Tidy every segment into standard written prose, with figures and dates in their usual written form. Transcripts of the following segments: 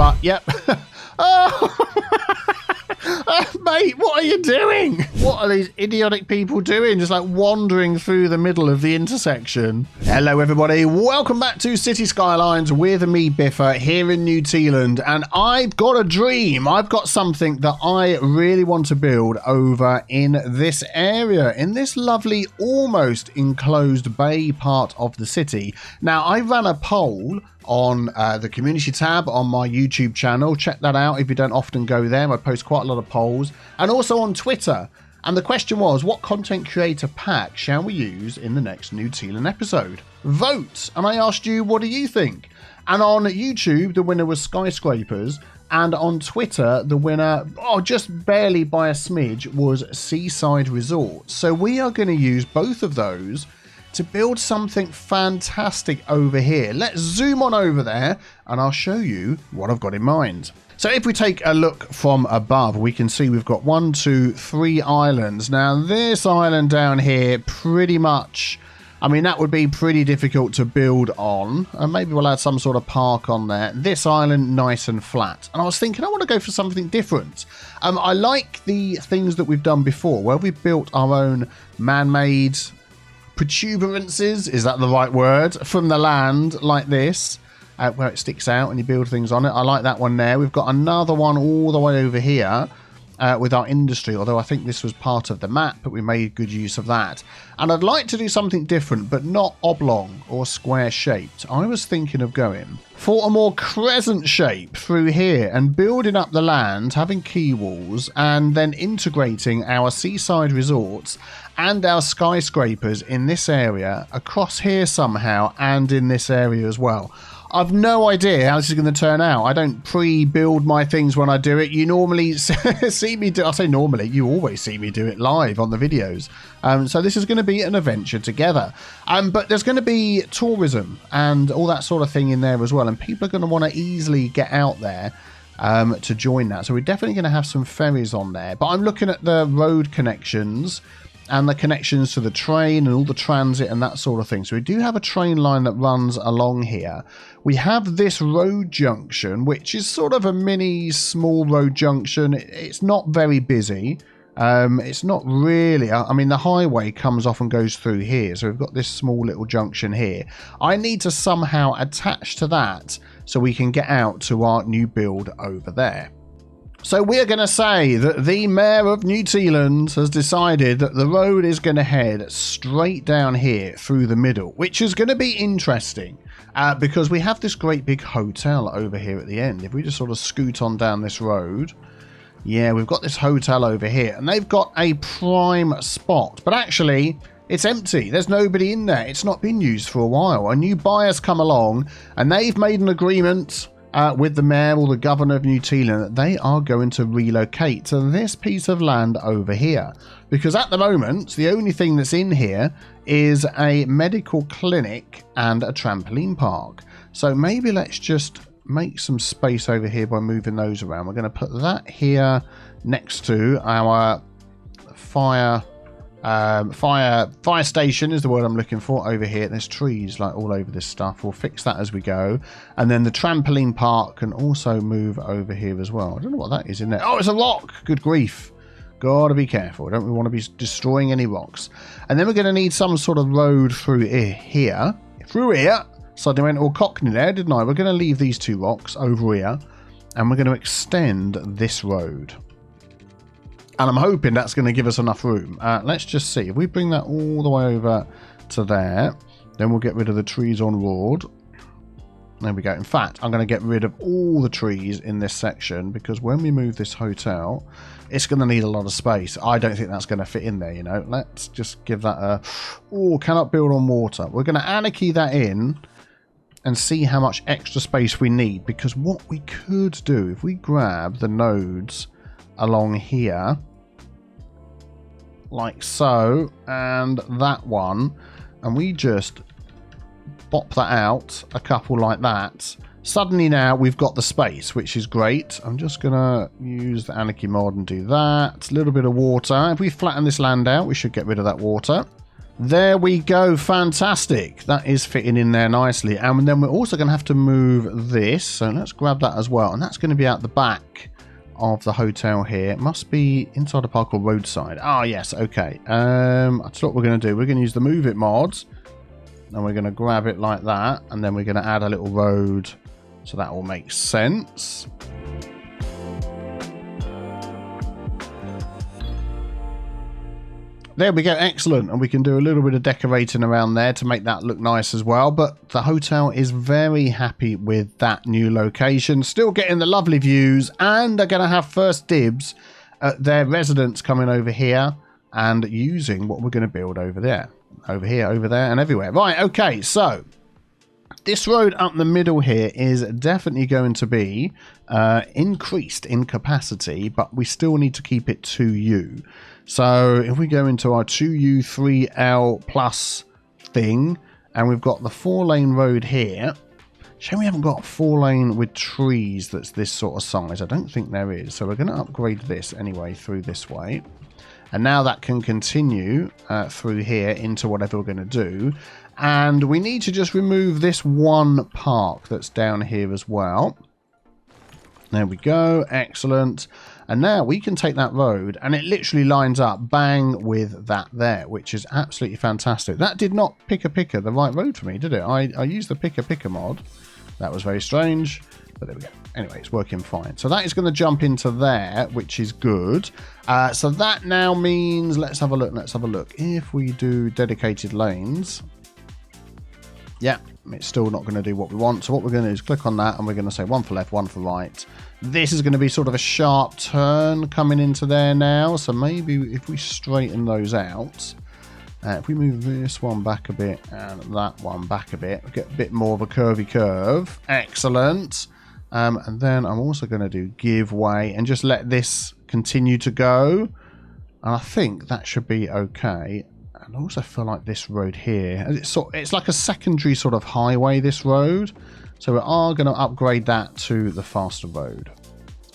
But, yep. Mate, what are you doing? What are these idiotic people doing? Just like wandering through the middle of the intersection. Hello, everybody. Welcome back to City Skylines with me, Biffa, here in New Tealand. And I've got a dream. I've got something that I really want to build over in this area, in this lovely, almost enclosed bay part of the city. Now, I ran a poll on the community tab on my YouTube channel. Check that out if you don't often go there. I post quite a lot of polls, and also on Twitter. And the question was, what content creator pack shall we use in the next New Tealand episode? Vote! And I asked you, what do you think? And on YouTube, the winner was Skyscrapers. And on Twitter, the winner, just barely by a smidge, was Seaside Resort. So we are going to use both of those to build something fantastic over here. Let's zoom on over there and I'll show you what I've got in mind. So if we take a look from above, we can see we've got 1, 2, 3 islands. Now this island down here, pretty much, I mean, that would be pretty difficult to build on. And maybe we'll add some sort of park on there. This island, nice and flat. And I was thinking, I want to go for something different. I like the things that we've done before, where we've built our own man-made protuberances, is that the right word, from the land like this, where it sticks out and you build things on it. I like that one there. We've got another one all the way over here with our industry, although I think this was part of the map, but we made good use of that. And I'd like to do something different, but not oblong or square shaped. I was thinking of going for a more crescent shape through here and building up the land, having quay walls, and then integrating our seaside resorts and our skyscrapers in this area across here somehow, and in this area as well. I've no idea how this is going to turn out. I don't pre-build my things when I do it. You normally see me do, I say normally, you always see me do it live on the videos. So this is going to be an adventure together. But there's going to be tourism and all that sort of thing in there as well. And people are going to want to easily get out there to join that. So we're definitely going to have some ferries on there. But I'm looking at the road connections and the connections to the train and all the transit and that sort of thing. So we do have a train line that runs along here. We have this road junction, which is sort of a mini small road junction. It's not very busy. It's not really, I mean, the highway comes off and goes through here. So we've got this small little junction here. I need to somehow attach to that so we can get out to our new build over there. So we're going to say that the Mayor of New Tealand has decided that the road is going to head straight down here through the middle, which is going to be interesting because we have this great big hotel over here at the end. If we just sort of scoot on down this road, yeah, we've got this hotel over here and they've got a prime spot, but actually it's empty. There's nobody in there. It's not been used for a while. A new buyer's come along and they've made an agreement with the mayor or the governor of New Tealand that they are going to relocate to this piece of land over here, because at the moment the only thing that's in here is a medical clinic and a trampoline park. So maybe let's just make some space over here by moving those around. We're going to put that here next to our fire station is the word I'm looking for over here. There's trees like all over this stuff. We'll fix that as we go. And then the trampoline park can also move over here as well. I don't know what that is in there. Oh, it's a rock. Good grief. Gotta be careful. Don't we want to be destroying any rocks? And then we're going to need some sort of road through here. Through here. Suddenly went all cockney there, didn't I? We're going to leave these 2 rocks over here. And we're going to extend this road. And I'm hoping that's going to give us enough room. Let's just see. If we bring that all the way over to there, then we'll get rid of the trees on road. There we go. In fact, I'm going to get rid of all the trees in this section because when we move this hotel, it's going to need a lot of space. I don't think that's going to fit in there, you know. Let's just give that a... Oh, cannot build on water. We're going to anarchy that in and see how much extra space we need, because what we could do, if we grab the nodes along here, like so, and that one, and we just bop that out a couple like that, suddenly now we've got the space, which is great. I'm just gonna use the anarchy mod and do that. A little bit of water. If we flatten this land out, we should get rid of that water. There we go. Fantastic. That is fitting in there nicely. And then we're also going to have to move this. So let's grab that as well. And that's going to be out the back of the hotel here. It must be inside the park or roadside. Ah, yes. Okay. That's what we're going to do. We're going to use the move it mods. And we're going to grab it like that. And then we're going to add a little road. So that all makes sense. There we go, excellent. And we can do a little bit of decorating around there to make that look nice as well. But the hotel is very happy with that new location. Still getting the lovely views, and they're going to have first dibs at their residents coming over here and using what we're going to build over there. Over here, over there, and everywhere. Right, okay, so this road up the middle here is definitely going to be increased in capacity, but we still need to keep it 2U. So if we go into our 2U 3L plus thing, and we've got the 4-lane road here. Shame we haven't got a 4-lane with trees that's this sort of size. I don't think there is. So we're going to upgrade this anyway through this way. And now that can continue through here into whatever we're going to do. And we need to just remove this one park that's down here as well. There we go. Excellent. And now we can take that road and it literally lines up bang with that there, which is absolutely fantastic. That did not pick the right road for me, did it? I used the picker mod. That was very strange. But there we go. Anyway, it's working fine. So that is going to jump into there, which is good. So that now means, let's have a look. Let's have a look. If we do dedicated lanes, yeah, it's still not going to do what we want. So what we're going to do is click on that and we're going to say one for left, one for right. This is going to be sort of a sharp turn coming into there now. So maybe if we straighten those out, if we move this one back a bit and that one back a bit, we get a bit more of a curvy curve. Excellent. And then I'm also going to do give way and just let this continue to go. And I think that should be okay. And I also feel like this road here, it's like a secondary sort of highway, this road. So we are going to upgrade that to the faster road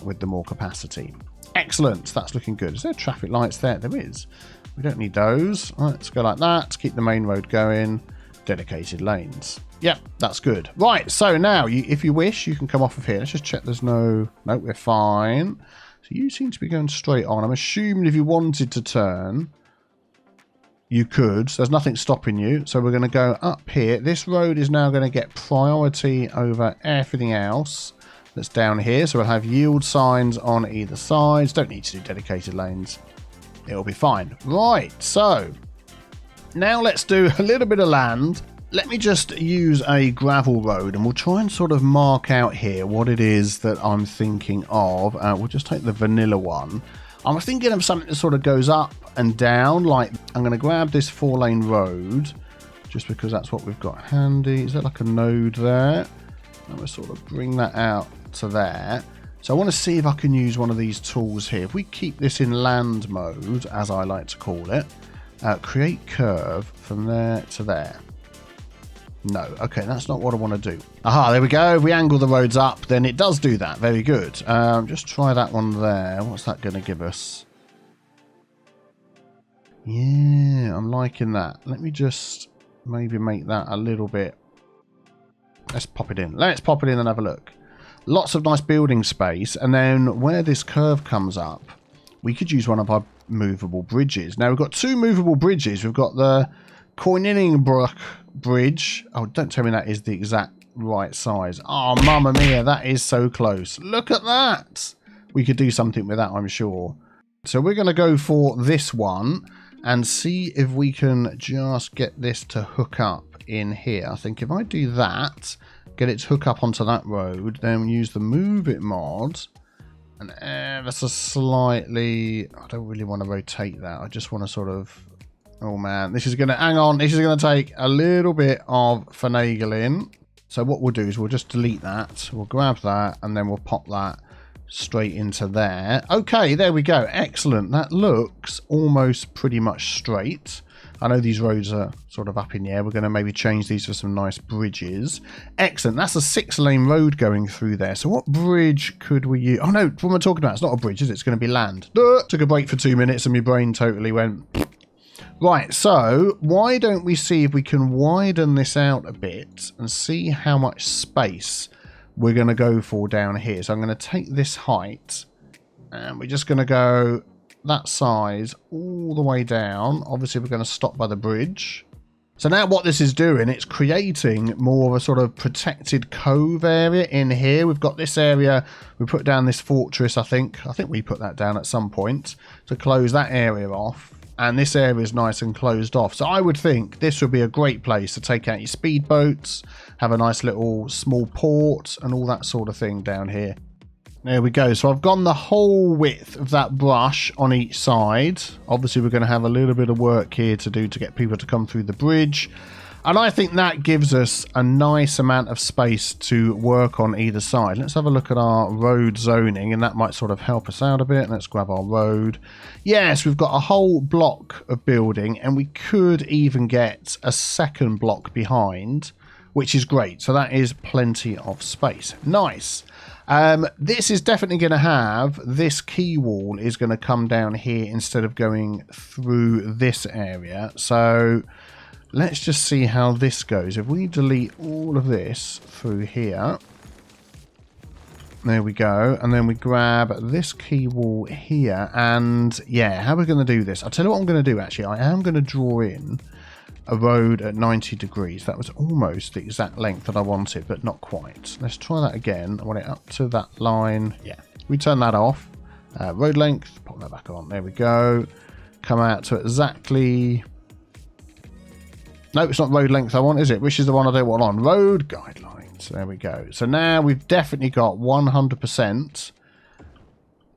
with the more capacity. Excellent. That's looking good. Is there traffic lights there? There is. We don't need those. All right, let's go like that. Keep the main road going. Dedicated lanes. Yep, that's good. Right, so now, if you wish, you can come off of here. Let's just check there's no... Nope, we're fine. So you seem to be going straight on. I'm assuming if you wanted to turn, you could. So there's nothing stopping you. So we're going to go up here. This road is now going to get priority over everything else that's down here. So we'll have yield signs on either sides. Don't need to do dedicated lanes. It'll be fine. Right, so now let's do a little bit of land. Let me just use a gravel road and we'll try and sort of mark out here what it is that I'm thinking of. We'll just take the vanilla one. I'm thinking of something that sort of goes up and down. Like, I'm going to grab this 4-lane road just because that's what we've got handy. Is there like a node there? And we'll sort of bring that out to there. So I want to see if I can use one of these tools here. If we keep this in land mode, as I like to call it, create curve from there to there. No, okay, that's not what I want to do. Aha, there we go. If we angle the roads up, then it does do that. Very good. Just try that one there. What's that going to give us? Yeah, I'm liking that. Let me just maybe make that a little bit. Let's pop it in. Let's pop it in and have a look. Lots of nice building space. And then where this curve comes up, we could use one of our movable bridges. Now, we've got 2 movable bridges. We've got the Coinillingbrook Bridge. Oh, don't tell me that is the exact right size. Oh, mamma mia, that is so close. Look at that. We could do something with that, I'm sure. So we're going to go for this one and see if we can just get this to hook up in here. I think if I do that, get it to hook up onto that road, then use the move it mod. And that's a slightly... I don't really want to rotate that. I just want to sort of... Oh man, this is going to... Hang on, this is going to take a little bit of finagling. So what we'll do is we'll just delete that. We'll grab that and then we'll pop that straight into there. Okay, there we go. Excellent. That looks almost pretty much straight. I know these roads are sort of up in the air. We're going to maybe change these for some nice bridges. Excellent. That's a 6-lane road going through there. So what bridge could we use? Oh no, what am I talking about? It's not a bridge, is it? It's going to be land. Took a break for 2 minutes and my brain totally went... Right, so why don't we see if we can widen this out a bit and see how much space we're going to go for down here. So I'm going to take this height and we're just going to go that size all the way down. Obviously, we're going to stop by the bridge. So now what this is doing, it's creating more of a sort of protected cove area in here. We've got this area, we put down this fortress, I think we put that down at some point to close that area off. And this area is nice and closed off. So I would think this would be a great place to take out your speedboats, have a nice little small port and all that sort of thing down here. There we go. So I've gone the whole width of that brush on each side. Obviously, we're going to have a little bit of work here to do to get people to come through the bridge. And I think that gives us a nice amount of space to work on either side. Let's have a look at our road zoning, and that might sort of help us out a bit. Let's grab our road. Yes, we've got a whole block of building, and we could even get a second block behind, which is great. So that is plenty of space. Nice. This is definitely going to have, this key wall is going to come down here instead of going through this area. So let's just see how this goes. If we delete all of this through here, there we go. And then we grab this key wall here. And yeah, how are we going to do this? I'll tell you what I'm going to do actually. I am going to draw in a road at 90 degrees. That was almost the exact length that I wanted, but not quite. Let's try that again. I want it up to that line. Yeah, we turn that off. Road length, pop that back on. There we go. Come out to exactly... No, it's not road length I want, is it? Which is the one I don't want on? Road guidelines. There we go. So now we've definitely got 100%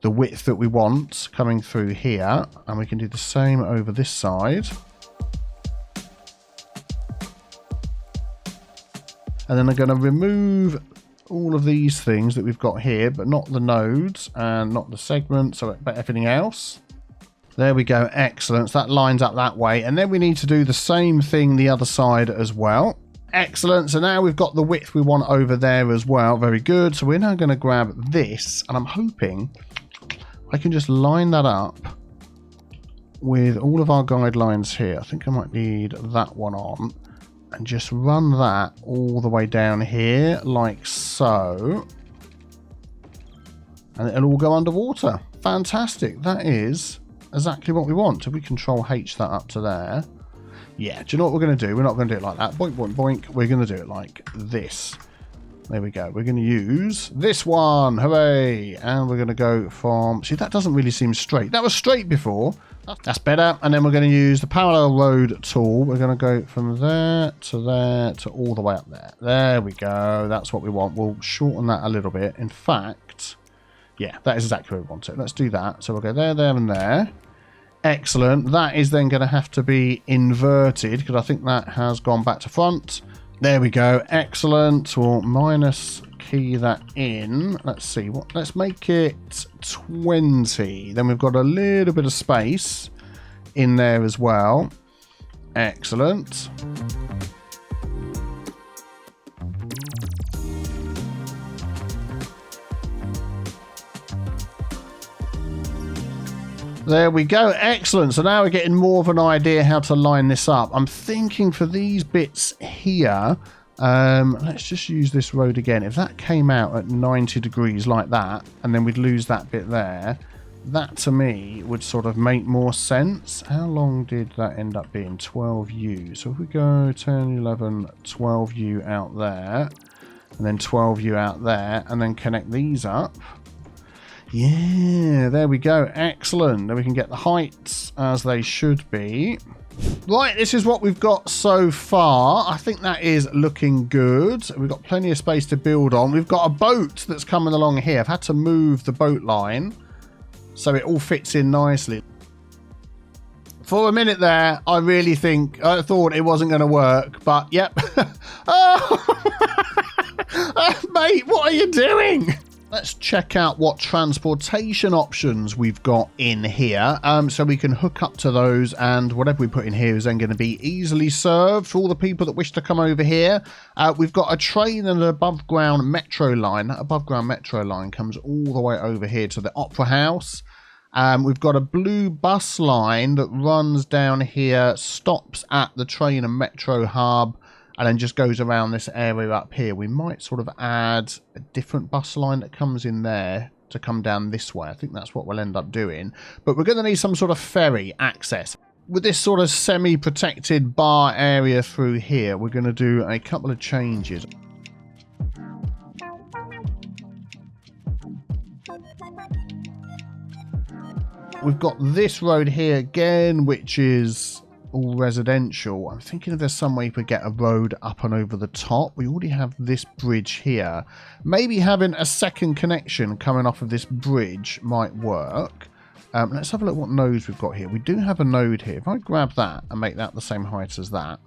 the width that we want coming through here. And we can do the same over this side. And then I'm going to remove all of these things that we've got here, but not the nodes and not the segments, but everything else. There we go. Excellent. So that lines up that way. And then we need to do the same thing the other side as well. Excellent. So now we've got the width we want over there as well. Very good. So we're now going to grab this, and I'm hoping I can just line that up with all of our guidelines here. I think I might need that one on. And just run that all the way down here, like so. And it'll all go underwater. Fantastic. That is exactly what we want. If we Control H that up to there. Yeah, do you know what we're going to do? We're not going to do it like that. Boink, boink, boink. We're going to do it like this. There we go. We're going to use this one. Hooray. And we're going to go from... See, that doesn't really seem straight. That was straight before. That's better. And then we're going to use the parallel road tool. We're going to go from there to all the way up there. There we go. That's what we want. We'll shorten that a little bit. In fact, yeah, that is exactly where we want it. Let's do that. So we'll go there, there, and there. Excellent. That is then going to have to be inverted because I think that has gone back to front. There we go. Excellent. We'll minus key that in. Let's see. Let's make it 20. Then we've got a little bit of space in there as well. Excellent. There we go. Excellent. So now we're getting more of an idea how to line this up. I'm thinking for these bits here, let's just use this road again. If that came out at 90 degrees like that, and then we'd lose that bit there, that to me would sort of make more sense. How long did that end up being? 12U. So if we go 10, 11, 12U out there, and then 12U out there, and then connect these up. Yeah, there we go. Excellent. Then we can get the heights as they should be. Right, this is what we've got so far. I think that is looking good. We've got plenty of space to build on. We've got a boat that's coming along here. I've had to move the boat line so it all fits in nicely. For a minute there, I really thought it wasn't going to work, but yep. Mate, what are you doing? Let's check out what transportation options we've got in here. So we can hook up to those, and whatever we put in here is then going to be easily served for all the people that wish to come over here. We've got a train and an above ground metro line. That above ground metro line comes all the way over here to the Opera House. We've got a blue bus line that runs down here, stops at the train and metro hub, and then just goes around this area up here. We might sort of add a different bus line that comes in there to come down this way. I think that's what we'll end up doing. But we're going to need some sort of ferry access. With this sort of semi-protected bar area through here, we're going to do a couple of changes. We've got this road here again, which is all residential. I'm thinking if there's some way we could get a road up and over the top. We already have this bridge here. Maybe having a second connection coming off of this bridge might work. Let's have a look what nodes we've got here. We do have a node here. If I grab that and make that the same height as that.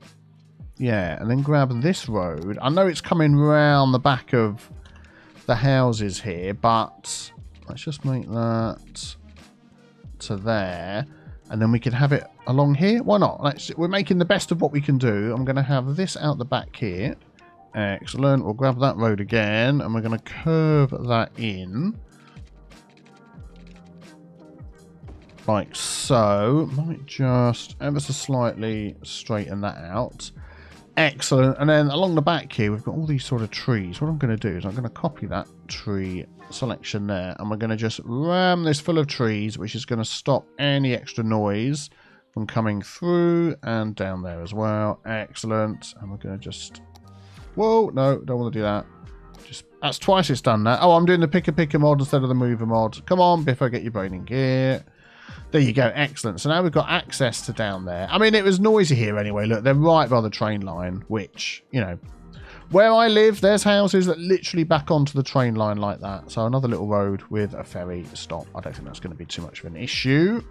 Yeah, and then grab this road. I know it's coming round the back of the houses here, but let's just make that to there. And then we could have it along here. Why not? We're making the best of what we can do. I'm going to have this out the back here. Excellent. We'll grab that road again. And we're going to curve that in. Like so. Might just ever so slightly straighten that out. Excellent. And then along the back here, we've got all these sort of trees. What I'm going to do is I'm going to copy that tree selection there, and we're going to just ram this full of trees, which is going to stop any extra noise from coming through and down there as well. Excellent. And we're going to just, whoa, no, don't want to do that. Just, that's twice it's done that. Oh, I'm doing the picker mod instead of the mover mod. Come on, Biffa, get your brain in gear. There you go. Excellent. So now we've got access to down there. I mean, it was noisy here anyway. Look, they're right by the train line, which, you know, where I live, there's houses that literally back onto the train line like that. So another little road with a ferry stop. I don't think that's going to be too much of an issue.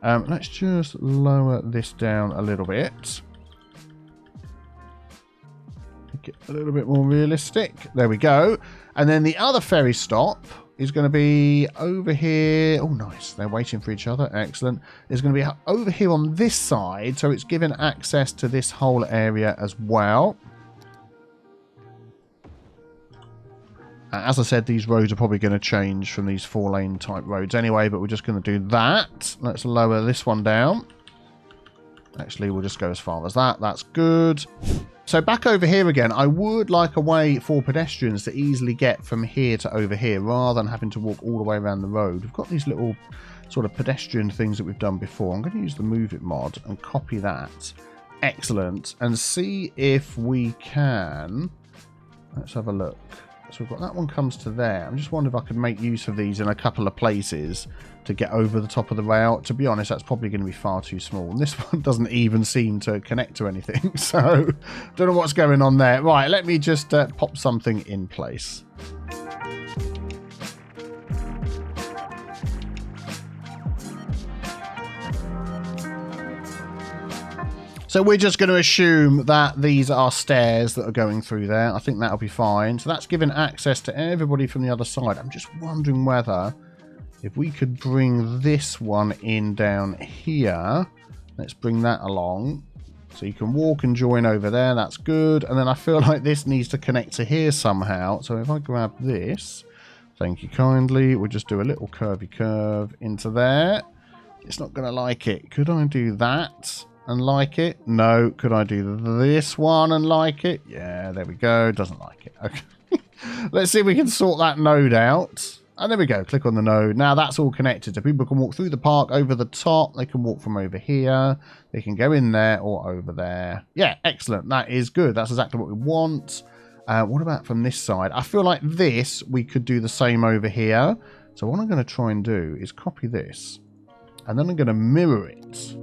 Let's just lower this down a little bit. Make it a little bit more realistic. There we go. And then the other ferry stop is going to be over here. Oh, nice. They're waiting for each other. Excellent. It's going to be over here on this side. So it's given access to this whole area as well. As I said, these roads are probably going to change from these 4-lane type roads anyway, but we're just going to do that. Let's lower this one down. Actually, we'll just go as far as that. That's good. So back over here again, I would like a way for pedestrians to easily get from here to over here rather than having to walk all the way around the road. We've got these little sort of pedestrian things that we've done before. I'm going to use the Move It mod and copy that. Excellent. And see if we can... Let's have a look. So we've got that one comes to there. I'm just wondering if I could make use of these in a couple of places to get over the top of the rail. To be honest, that's probably going to be far too small. And this one doesn't even seem to connect to anything. So, don't know what's going on there. Right, let me just pop something in place. So we're just going to assume that these are stairs that are going through there. I think that'll be fine. So that's given access to everybody from the other side. I'm just wondering whether if we could bring this one in down here. Let's bring that along. So you can walk and join over there. That's good. And then I feel like this needs to connect to here somehow. So if I grab this, thank you kindly. We'll just do a little curvy curve into there. It's not going to like it. Could I do that and like it? No. Could I do this one and like it? Yeah, there we go. Doesn't like it. Okay. Let's see if we can sort that node out. And there we go. Click on the node. Now that's all connected. So people can walk through the park over the top. They can walk from over here. They can go in there or over there. Yeah, excellent. That is good. That's exactly what we want. What about from this side? I feel like this, we could do the same over here. So what I'm going to try and do is copy this. And then I'm going to mirror it.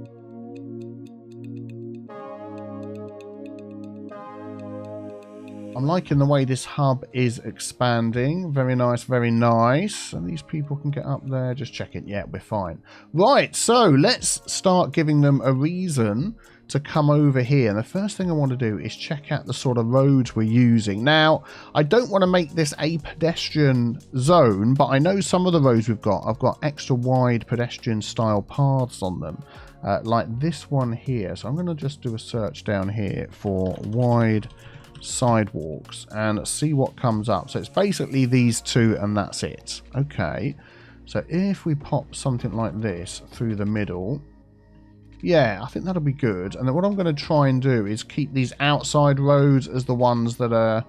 I'm liking the way this hub is expanding. Very nice, very nice. And these people can get up there. Just check it. Yeah, we're fine. Right, so let's start giving them a reason to come over here. And the first thing I want to do is check out the sort of roads we're using. Now, I don't want to make this a pedestrian zone, but I know some of the roads we've got, I've got extra wide pedestrian style paths on them. Like this one here. So I'm going to just do a search down here for wide sidewalks and see what comes up. So it's basically these two and that's it. Okay, So if we pop something like this through the middle, yeah, I think that'll be good. And then what I'm going to try and do is keep these outside roads as the ones that are...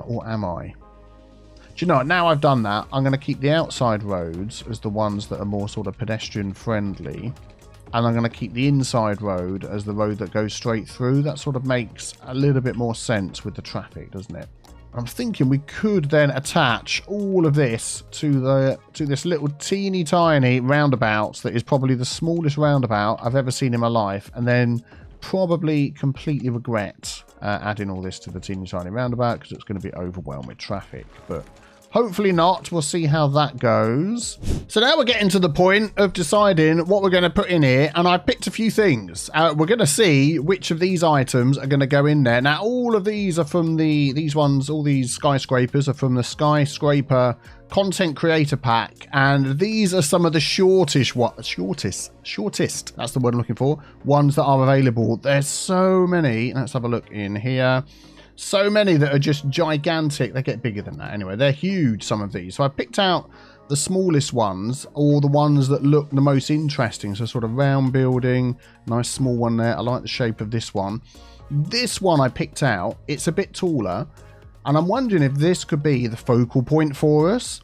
or am I? Do you know what? Now I've done that, I'm going to keep the outside roads as the ones that are more sort of pedestrian friendly. And I'm going to keep the inside road as the road that goes straight through. That sort of makes a little bit more sense with the traffic, doesn't it? I'm thinking we could then attach all of this to this little teeny tiny roundabout that is probably the smallest roundabout I've ever seen in my life, and then probably completely regret adding all this to the teeny tiny roundabout because it's going to be overwhelmed with traffic. But hopefully not. We'll see how that goes. So now we're getting to the point of deciding what we're going to put in here, and I picked a few things. We're going to see which of these items are going to go in there. Now, all of these are from all these skyscrapers are from the Skyscraper Content Creator Pack, and these are some of the shortest, that's the word I'm looking for, ones that are available. There's so many. Let's have a look in here. So many that are just gigantic. They get bigger than that anyway. They're huge, some of these. So I picked out the smallest ones, or the ones that look the most interesting. So sort of round building, nice small one there. I like the shape of this one. This one I picked out, it's a bit taller, and I'm wondering if this could be the focal point for us,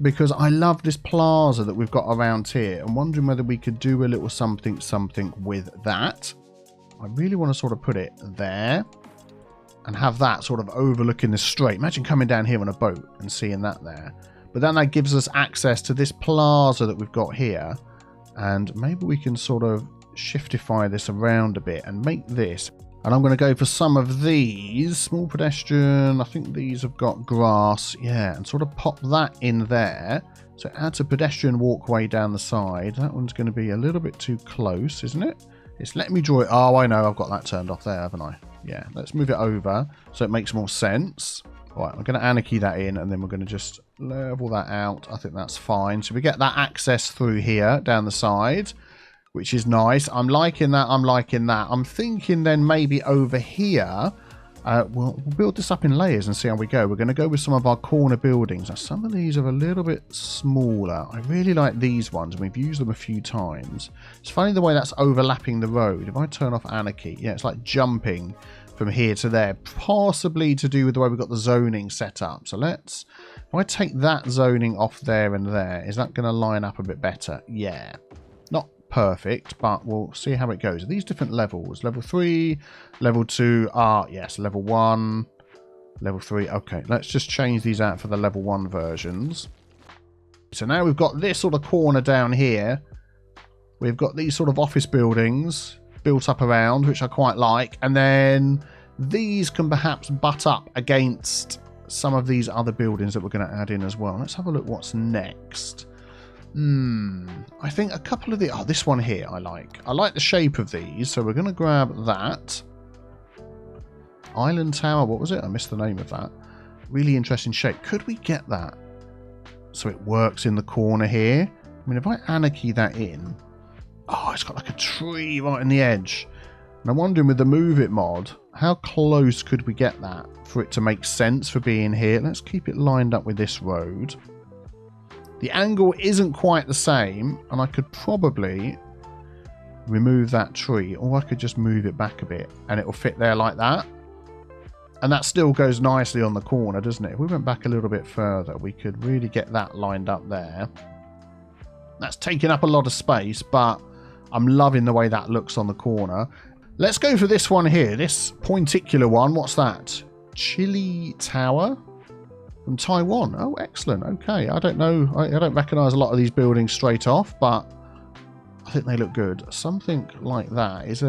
because I love this plaza that we've got around here. I'm wondering whether we could do a little something with that. I really want to sort of put it there and have that sort of overlooking the strait. Imagine coming down here on a boat and seeing that there. But then that gives us access to this plaza that we've got here. And maybe we can sort of shiftify this around a bit and make this. And I'm going to go for some of these. Small pedestrian. I think these have got grass. Yeah, and sort of pop that in there. So it adds a pedestrian walkway down the side. That one's going to be a little bit too close, isn't it? It's letting me draw it. Oh, I know. I've got that turned off there, haven't I? Yeah, let's move it over so it makes more sense. All right, I'm going to anarchy that in, and then we're going to just level that out. I think that's fine. So we get that access through here down the side, which is nice. I'm liking that. I'm liking that. I'm thinking then maybe over here, we'll build this up in layers and see how we go. We're going to go with some of our corner buildings. Now, some of these are a little bit smaller. I really like these ones, and we've used them a few times. It's funny the way that's overlapping the road. If I turn off anarchy, yeah, it's like jumping from here to there, possibly to do with the way we've got the zoning set up. So if I take that zoning off there and there, is that going to line up a bit better? Yeah. Not perfect, but we'll see how it goes. Are these different levels? Level 3, level 2, yes, level 1, level 3. Okay, let's just change these out for the level 1 versions. So now we've got this sort of corner down here. We've got these sort of office buildings built up around, which I quite like. And then these can perhaps butt up against some of these other buildings that we're going to add in as well. Let's have a look what's next. I think a couple of this one here I like. I like the shape of these, so we're going to grab that. Island Tower, what was it? I missed the name of that. Really interesting shape. Could we get that so it works in the corner here? I mean, if I anarchy that in, it's got like a tree right in the edge. And I'm wondering with the Move It mod, how close could we get that for it to make sense for being here? Let's keep it lined up with this road. The angle isn't quite the same, and I could probably remove that tree, or I could just move it back a bit and it will fit there like that. And that still goes nicely on the corner, doesn't it? If we went back a little bit further, we could really get that lined up there. That's taking up a lot of space, but I'm loving the way that looks on the corner. Let's go for this one here, this pointicular one. What's that? Chili Tower from Taiwan. Oh, excellent. Okay, I don't know. I don't recognise a lot of these buildings straight off, but I think they look good. Something like that is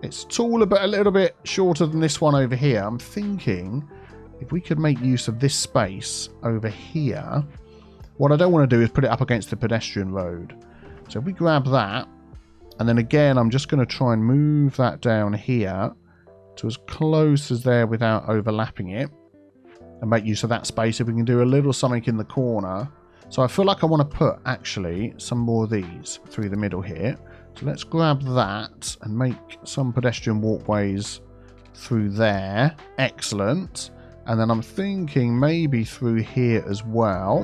it's taller but a little bit shorter than this one over here. I'm thinking if we could make use of this space over here. What I don't want to do is put it up against the pedestrian road. So if we grab that, and then again, I'm just going to try and move that down here to as close as there without overlapping it, and make use of that space. If we can do a little something in the corner. So I feel like I want to put actually some more of these through the middle here. So let's grab that and make some pedestrian walkways through there. Excellent. And then I'm thinking maybe through here as well.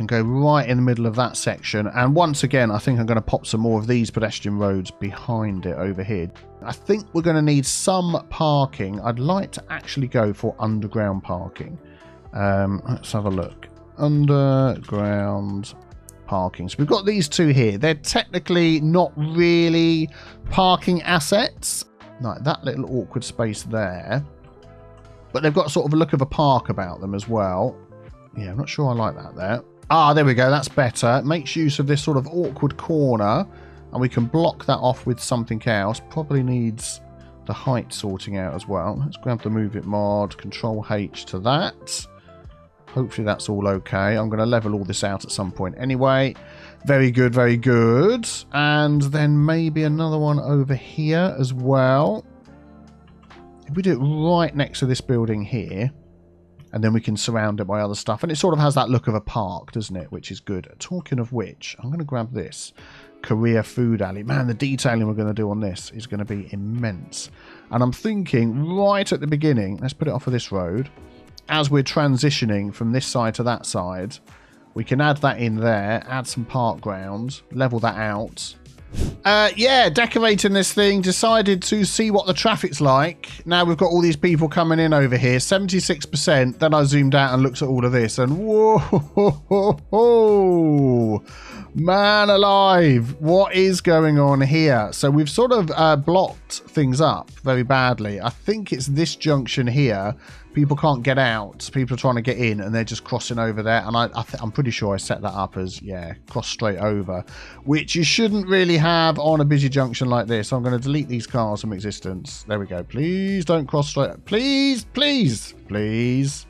and go right in the middle of that section. And once again, I think I'm going to pop some more of these pedestrian roads behind it over here. I think we're going to need some parking. I'd like to actually go for underground parking. Let's have a look. Underground parking. So we've got these two here. They're technically not really parking assets. Like that little awkward space there. But they've got sort of a look of a park about them as well. Yeah, I'm not sure I like that there. Ah, there we go. That's better. It makes use of this sort of awkward corner. And we can block that off with something else. Probably needs the height sorting out as well. Let's grab the Move It mod. Control H to that. Hopefully that's all okay. I'm going to level all this out at some point anyway. Very good, very good. And then maybe another one over here as well. If we do it right next to this building here, and then we can surround it by other stuff. And it sort of has that look of a park, doesn't it? Which is good. Talking of which, I'm going to grab this. Korea Food Alley. Man, the detailing we're going to do on this is going to be immense. And I'm thinking right at the beginning, let's put it off of this road. As we're transitioning from this side to that side, we can add that in there, add some park ground, level that out. Yeah, decorating this thing, decided to see what the traffic's like. Now we've got all these people coming in over here, 76%. Then I zoomed out and looked at all of this and whoa, man alive, what is going on here? So we've sort of blocked things up very badly. I think it's this junction here. People can't get out. People are trying to get in and they're just crossing over there. And I'm pretty sure I set that up as, yeah, cross straight over, which you shouldn't really have on a busy junction like this. So I'm going to delete these cars from existence. There we go. Please don't cross straight. Please, please, please,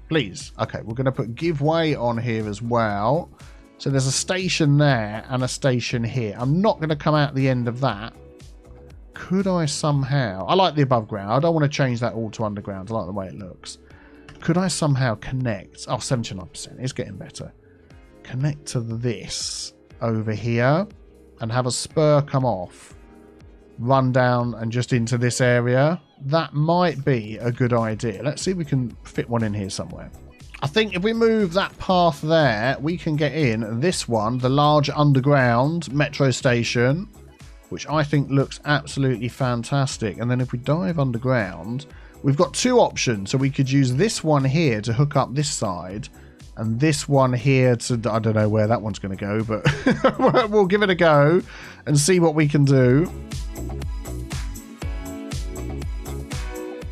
please. Okay, we're going to put give way on here as well. So there's a station there and a station here. I'm not going to come out the end of that. Could I somehow... I like the above ground. I don't want to change that all to underground. I like the way it looks. Could I somehow connect... Oh, 79%. It's getting better. Connect to this over here and have a spur come off. Run down and just into this area. That might be a good idea. Let's see if we can fit one in here somewhere. I think if we move that path there, we can get in this one, the large underground metro station, which I think looks absolutely fantastic. And then if we dive underground, we've got two options. So we could use this one here to hook up this side and this one here to, I don't know where that one's going to go, but we'll give it a go and see what we can do.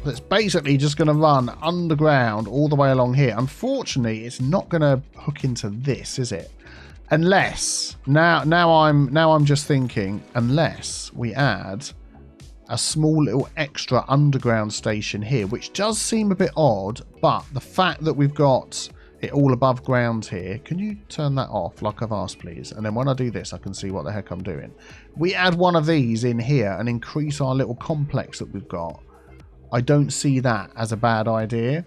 That's basically just going to run underground all the way along here. Unfortunately, it's not going to hook into this, is it? Unless now I'm just thinking, unless we add a small little extra underground station here, which does seem a bit odd, but the fact that we've got it all above ground here, can you turn that off like I've asked, please? And then when I do this, I can see what the heck I'm doing. We add one of these in here and increase our little complex that we've got. I don't see that as a bad idea.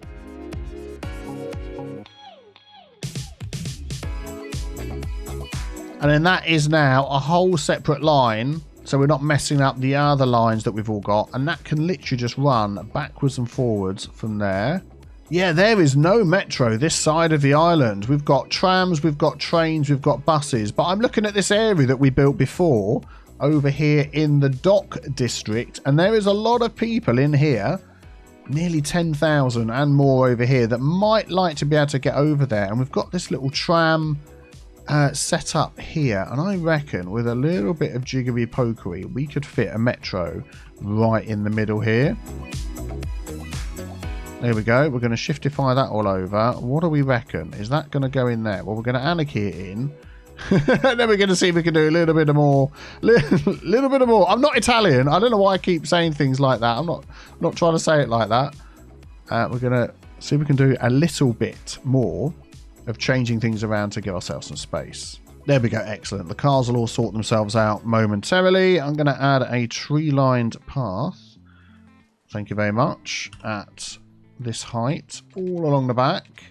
And then that is now a whole separate line, so we're not messing up the other lines that we've all got. And that can literally just run backwards and forwards from there. Yeah, there is no metro this side of the island. We've got trams, we've got trains, we've got buses. But I'm looking at this area that we built before, over here in the dock district. And there is a lot of people in here, nearly 10,000 and more over here, that might like to be able to get over there. And we've got this little tram set up here, and I reckon with a little bit of jiggery pokery we could fit a metro right in the middle here. There we go. We're going to shiftify that all over. What do we reckon? Is that going to go in there? Well, we're going to anarchy it in. And then we're going to see if we can do a little bit of more. Little bit of more. I'm not Italian. I don't know why I keep saying things like that. I'm not trying to say it like that. We're going to see if we can do a little bit more of changing things around to give ourselves some space. There we go. Excellent. The cars will all sort themselves out momentarily. I'm going to add a tree-lined path. Thank you very much. At this height, all along the back,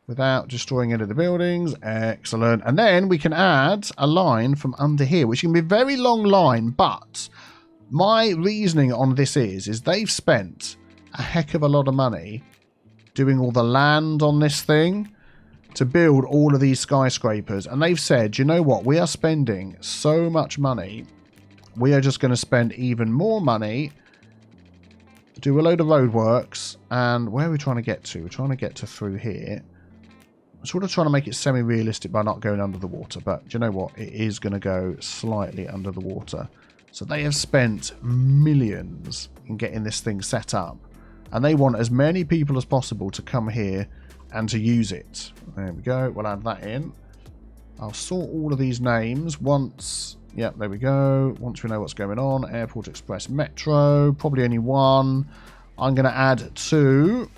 without destroying any of the buildings. Excellent. And then we can add a line from under here, which can be a very long line, but my reasoning on this is they've spent a heck of a lot of money doing all the land on this thing. to build all of these skyscrapers. And they've said, you know what? We are spending so much money. We are just going to spend even more money, do a load of roadworks. And where are we trying to get to? We're trying to get to through here. I'm sort of trying to make it semi-realistic by not going under the water. But do you know what? It is going to go slightly under the water. So they have spent millions in getting this thing set up. And they want as many people as possible to come here and to use it. There we go. We'll add that in. I'll sort all of these names once. Yep, there we go. Once we know what's going on. Airport Express Metro. Probably only one. I'm going to add 2.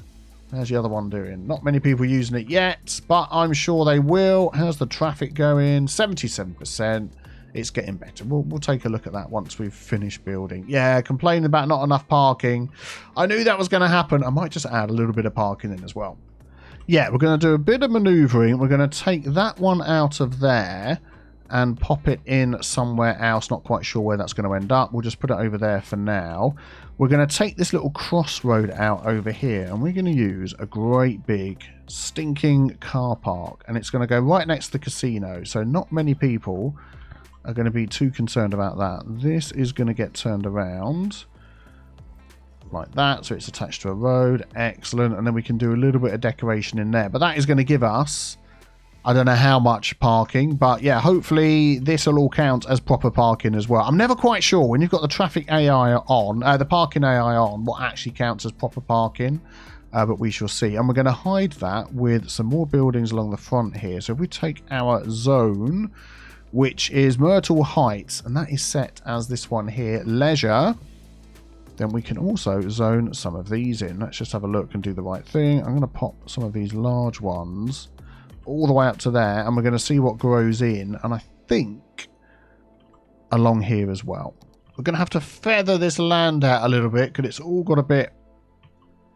How's the other one doing? Not many people using it yet, but I'm sure they will. How's the traffic going? 77%. It's getting better. We'll take a look at that once we've finished building. Yeah, complaining about not enough parking. I knew that was going to happen. I might just add a little bit of parking in as well. Yeah, we're going to do a bit of manoeuvring. We're going to take that one out of there and pop it in somewhere else. Not quite sure where that's going to end up. We'll just put it over there for now. We're going to take this little crossroad out over here, and we're going to use a great big stinking car park. And it's going to go right next to the casino. So not many people are going to be too concerned about that. This is going to get turned around like that, so it's attached to a road. Excellent. And then we can do a little bit of decoration in there, but that is going to give us, I don't know how much parking, but yeah, hopefully this will all count as proper parking as well. I'm never quite sure when you've got the traffic AI on, the parking AI on, what actually counts as proper parking, but we shall see. And we're going to hide that with some more buildings along the front here. So if we take our zone, which is Myrtle Heights, and that is set as this one here, Leisure, then we can also zone some of these in. Let's just have a look and do the right thing. I'm going to pop some of these large ones all the way up to there, and we're going to see what grows in, and I think along here as well. We're going to have to feather this land out a little bit because it's all got a bit...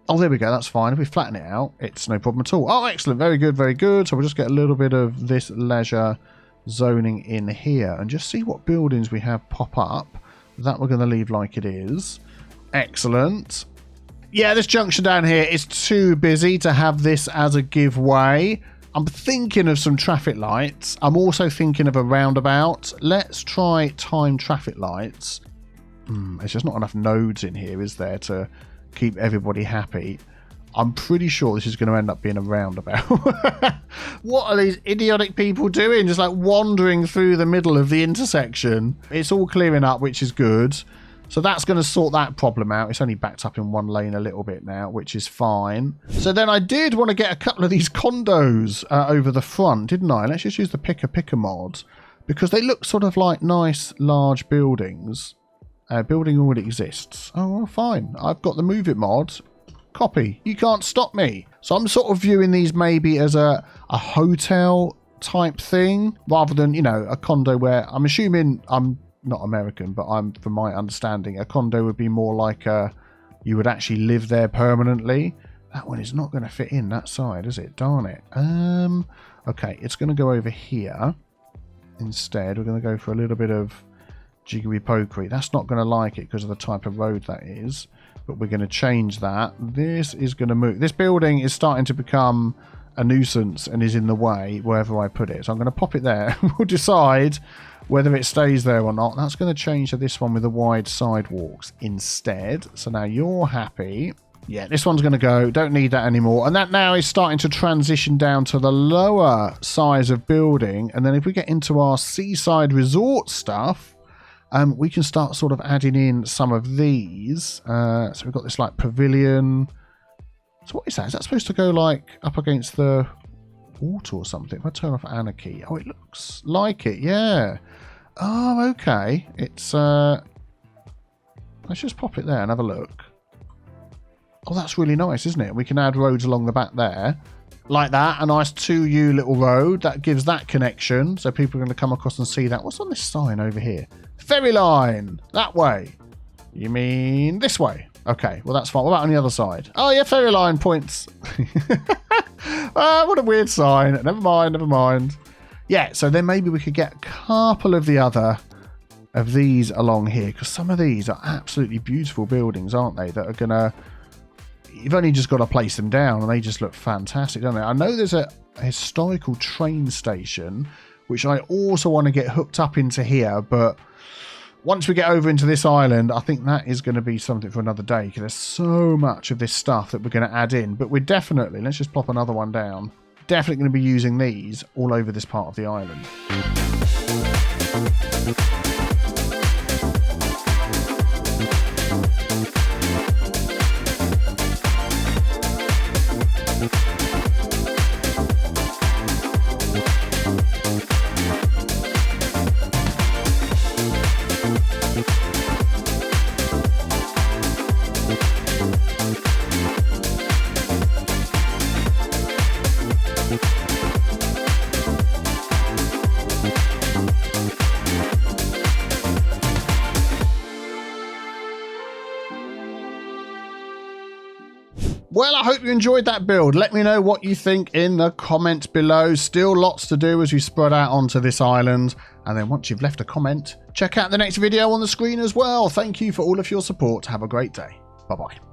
Oh, there we go. That's fine. If we flatten it out, it's no problem at all. Oh, excellent. Very good, very good. So we'll just get a little bit of this leisure zoning in here and just see what buildings we have pop up. That we're going to leave like it is. Excellent. Yeah, this junction down here is too busy to have this as a giveaway. I'm thinking of some traffic lights. I'm also thinking of a roundabout. Let's try time traffic lights. There's just not enough nodes in here, is there, to keep everybody happy. I'm pretty sure this is going to end up being a roundabout. What are these idiotic people doing? Just like wandering through the middle of the intersection. It's all clearing up, which is good. So that's going to sort that problem out. It's only backed up in one lane a little bit now, which is fine. So then I did want to get a couple of these condos over the front, didn't I? Let's just use the Picker mod because they look sort of like nice large buildings. Building already exists. Oh, well, fine. I've got the Move It mod. Copy. You can't stop me. So I'm sort of viewing these maybe as a hotel type thing rather than, you know, a condo where I'm assuming I'm not American, but from my understanding, a condo would be more like you would actually live there permanently. That one is not going to fit in that side, is it? Darn it. Okay, it's going to go over here. Instead, we're going to go for a little bit of jiggery pokery. That's not going to like it because of the type of road that is. But we're going to change that. This is going to move. This building is starting to become a nuisance and is in the way wherever I put it. So I'm going to pop it there. We'll decide whether it stays there or not. That's going to change to this one with the wide sidewalks instead. So now you're happy. Yeah, this one's going to go. Don't need that anymore. And that now is starting to transition down to the lower size of building. And then if we get into our seaside resort stuff, we can start sort of adding in some of these. So we've got this like pavilion. So what is that? Is that supposed to go like up against the water or something? If I turn off anarchy. Oh, it looks like it. Yeah. Oh, okay. It's let's just pop it there and have a look. Oh, that's really nice, isn't it? We can add roads along the back there. Like that. A nice 2U little road. That gives that connection. So people are going to come across and see that. What's on this sign over here? Ferry line. That way. You mean this way? Okay. Well, that's fine. What about on the other side? Oh, yeah. Ferry line points. What a weird sign. Never mind. Never mind. Yeah. So then maybe we could get a couple of the other of these along here. Because some of these are absolutely beautiful buildings, aren't they? That are going to... you've only just got to place them down, and they just look fantastic, don't they? I know there's a historical train station, which I also want to get hooked up into here, but once we get over into this island, I think that is going to be something for another day, because there's so much of this stuff that we're going to add in. But we're definitely, let's just plop another one down, definitely going to be using these all over this part of the island. Well, I hope you enjoyed that build. Let me know what you think in the comments below. Still lots to do as we spread out onto this island. And then once you've left a comment, check out the next video on the screen as well. Thank you for all of your support. Have a great day. Bye-bye.